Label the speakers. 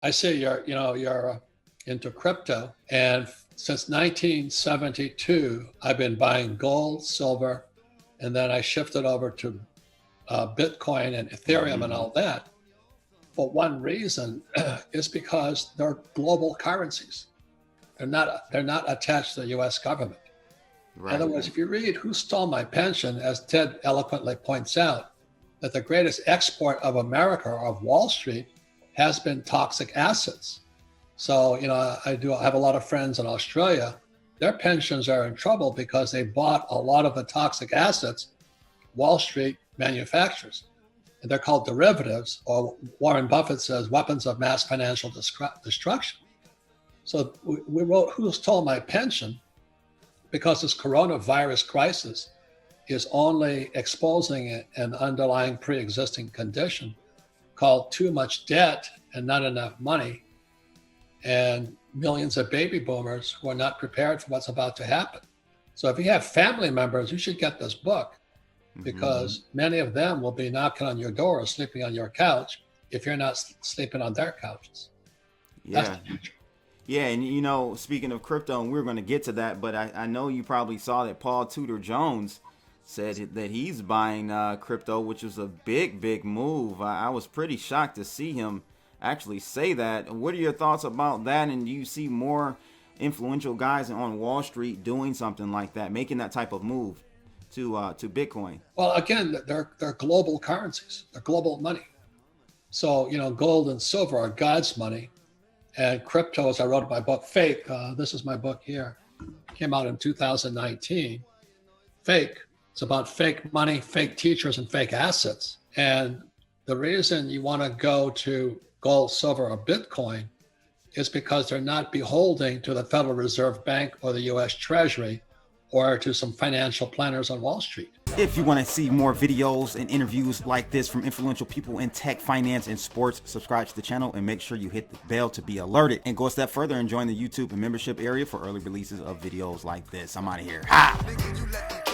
Speaker 1: I see you're into crypto, and since 1972, I've been buying gold, silver, and then I shifted over to Bitcoin and Ethereum and
Speaker 2: Hmm.
Speaker 1: all that. For one reason is because they're global currencies. They're not attached to the U.S. government. In other
Speaker 2: Right.
Speaker 1: words, if you read Who Stole My Pension, as Ted eloquently points out, that the greatest export of America or of Wall Street has been toxic assets. So, I have a lot of friends in Australia. Their pensions are in trouble because they bought a lot of the toxic assets Wall Street manufactures. And they're called derivatives, or Warren Buffett says weapons of mass financial destruction. So we wrote Who Stole My Pension because this coronavirus crisis is only exposing an underlying pre-existing condition called too much debt and not enough money, and millions of baby boomers who are not prepared for what's about to happen. So if you have family members, you should get this book,
Speaker 2: Hmm.
Speaker 1: because many of them will be knocking on your door or sleeping on your couch if you're not sleeping on their couches. That's
Speaker 2: Yeah.
Speaker 1: the future.
Speaker 2: Yeah, and speaking of crypto, and we're going to get to that, but I know you probably saw that Paul Tudor Jones said that he's buying crypto, which was a big, big move. I was pretty shocked to see him actually say that. What are your thoughts about that? And do you see more influential guys on Wall Street doing something like that, making that type of move to Bitcoin?
Speaker 1: Well, again, they're global currencies. They're global money. So, gold and silver are God's money. And crypto, as I wrote in my book, Fake, this is my book here, came out in 2019. Fake, it's about fake money, fake teachers, and fake assets. And the reason you want to go to gold, silver, or Bitcoin is because they're not beholden to the Federal Reserve Bank or the US Treasury or to some financial planners on Wall Street.
Speaker 2: If you want to see more videos and interviews like this from influential people in tech, finance, and sports, subscribe to the channel and make sure you hit the bell to be alerted. And go a step further and join the YouTube and membership area for early releases of videos like this. I'm out of here. Ha!